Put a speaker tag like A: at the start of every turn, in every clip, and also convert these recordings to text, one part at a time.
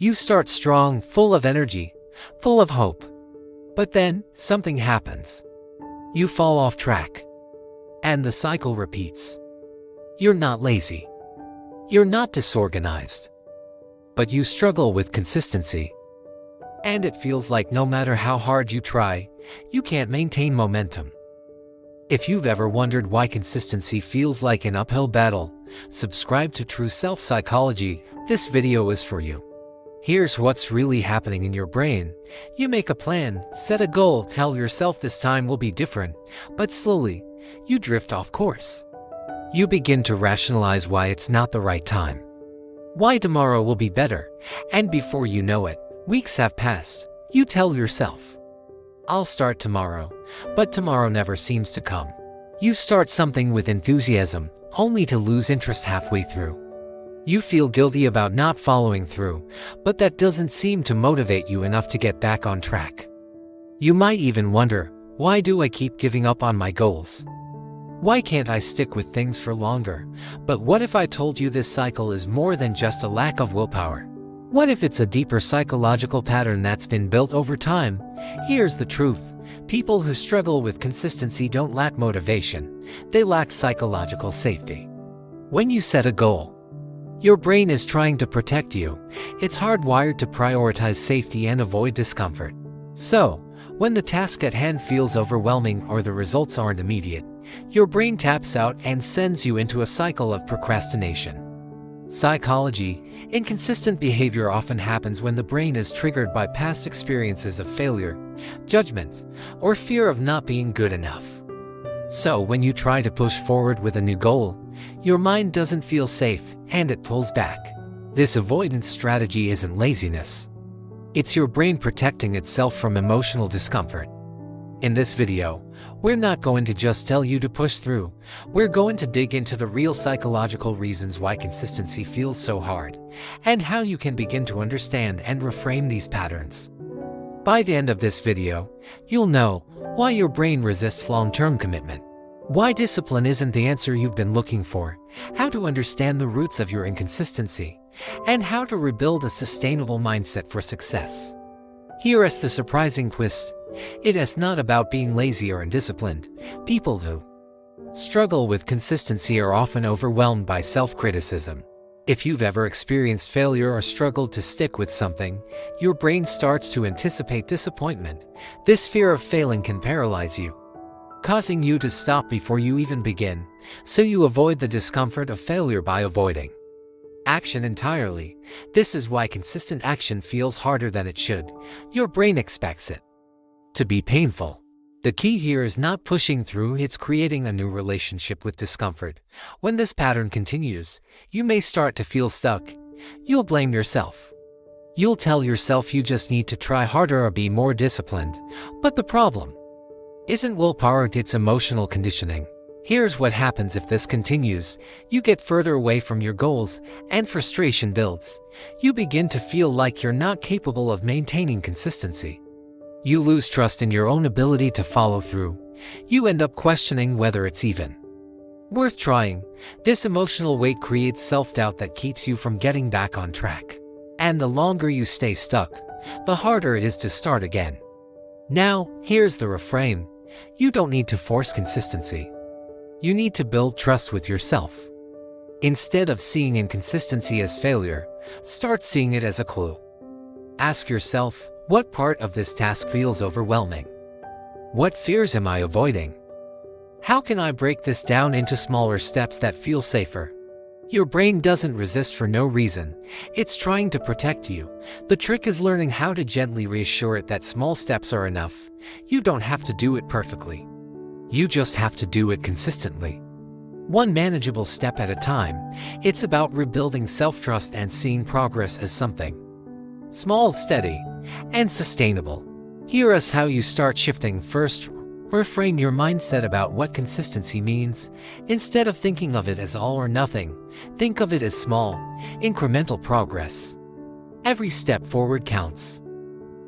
A: You start strong, full of energy, full of hope. But then, something happens. You fall off track. And the cycle repeats. You're not lazy. You're not disorganized. But you struggle with consistency. And it feels like no matter how hard you try, you can't maintain momentum. If you've ever wondered why consistency feels like an uphill battle, subscribe to True Self-Psychology. This video is for you. Here's what's really happening in your brain. You make a plan, set a goal, tell yourself this time will be different, but slowly, you drift off course. You begin to rationalize why it's not the right time. Why tomorrow will be better, and before you know it, weeks have passed. You tell yourself, I'll start tomorrow, but tomorrow never seems to come. You start something with enthusiasm, only to lose interest halfway through. You feel guilty about not following through, but that doesn't seem to motivate you enough to get back on track. You might even wonder, why do I keep giving up on my goals? Why can't I stick with things for longer? But what if I told you this cycle is more than just a lack of willpower? What if it's a deeper psychological pattern that's been built over time? Here's the truth. People who struggle with consistency don't lack motivation. They lack psychological safety. When you set a goal, your brain is trying to protect you. It's hardwired to prioritize safety and avoid discomfort. So, when the task at hand feels overwhelming or the results aren't immediate, your brain taps out and sends you into a cycle of procrastination. Psychology. Inconsistent behavior often happens when the brain is triggered by past experiences of failure, judgment, or fear of not being good enough. So when you try to push forward with a new goal, your mind doesn't feel safe and it pulls back. This avoidance strategy isn't laziness. It's your brain protecting itself from emotional discomfort. In this video, we're not going to just tell you to push through. We're going to dig into the real psychological reasons why consistency feels so hard, and how you can begin to understand and reframe these patterns. By the end of this video, you'll know why your brain resists long-term commitment, why discipline isn't the answer you've been looking for, how to understand the roots of your inconsistency, and how to rebuild a sustainable mindset for success. Here is the surprising twist. It is not about being lazy or undisciplined. People who struggle with consistency are often overwhelmed by self-criticism. If you've ever experienced failure or struggled to stick with something, your brain starts to anticipate disappointment. This fear of failing can paralyze you, causing you to stop before you even begin, so you avoid the discomfort of failure by avoiding action entirely. This is why consistent action feels harder than it should. Your brain expects it to be painful. The key here is not pushing through, it's creating a new relationship with discomfort. When this pattern continues, you may start to feel stuck. You'll blame yourself. You'll tell yourself you just need to try harder or be more disciplined. But the problem isn't willpower, it's emotional conditioning. Here's what happens if this continues. You get further away from your goals, and frustration builds. You begin to feel like you're not capable of maintaining consistency. You lose trust in your own ability to follow through. You end up questioning whether it's even worth trying. This emotional weight creates self-doubt that keeps you from getting back on track. And the longer you stay stuck, the harder it is to start again. Now, here's the reframe. You don't need to force consistency. You need to build trust with yourself. Instead of seeing inconsistency as failure, start seeing it as a clue. Ask yourself, what part of this task feels overwhelming? What fears am I avoiding? How can I break this down into smaller steps that feel safer? Your brain doesn't resist for no reason. It's trying to protect you. The trick is learning how to gently reassure it that small steps are enough. You don't have to do it perfectly. You just have to do it consistently. One manageable step at a time. It's about rebuilding self-trust and seeing progress as something small, steady, and sustainable. Here is how you start shifting. First, reframe your mindset about what consistency means. Instead of thinking of it as all or nothing, think of it as small, incremental progress. Every step forward counts,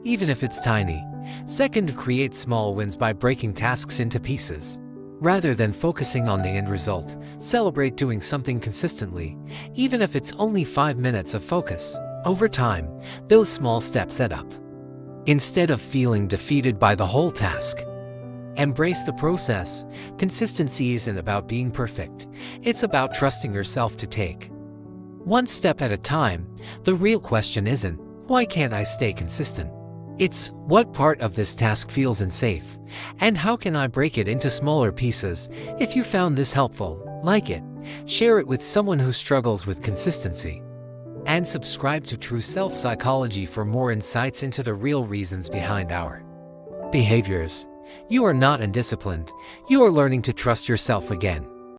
A: even if it's tiny. Second, create small wins by breaking tasks into pieces. Rather than focusing on the end result, celebrate doing something consistently, even if it's only 5 minutes of focus. Over time, those small steps add up. Instead of feeling defeated by the whole task, embrace the process. Consistency isn't about being perfect. It's about trusting yourself to take one step at a time. The real question isn't, why can't I stay consistent? It's, what part of this task feels unsafe? And how can I break it into smaller pieces? If you found this helpful, like it, share it with someone who struggles with consistency. And subscribe to True Self Psychology for more insights into the real reasons behind our behaviors. You are not undisciplined. You are learning to trust yourself again.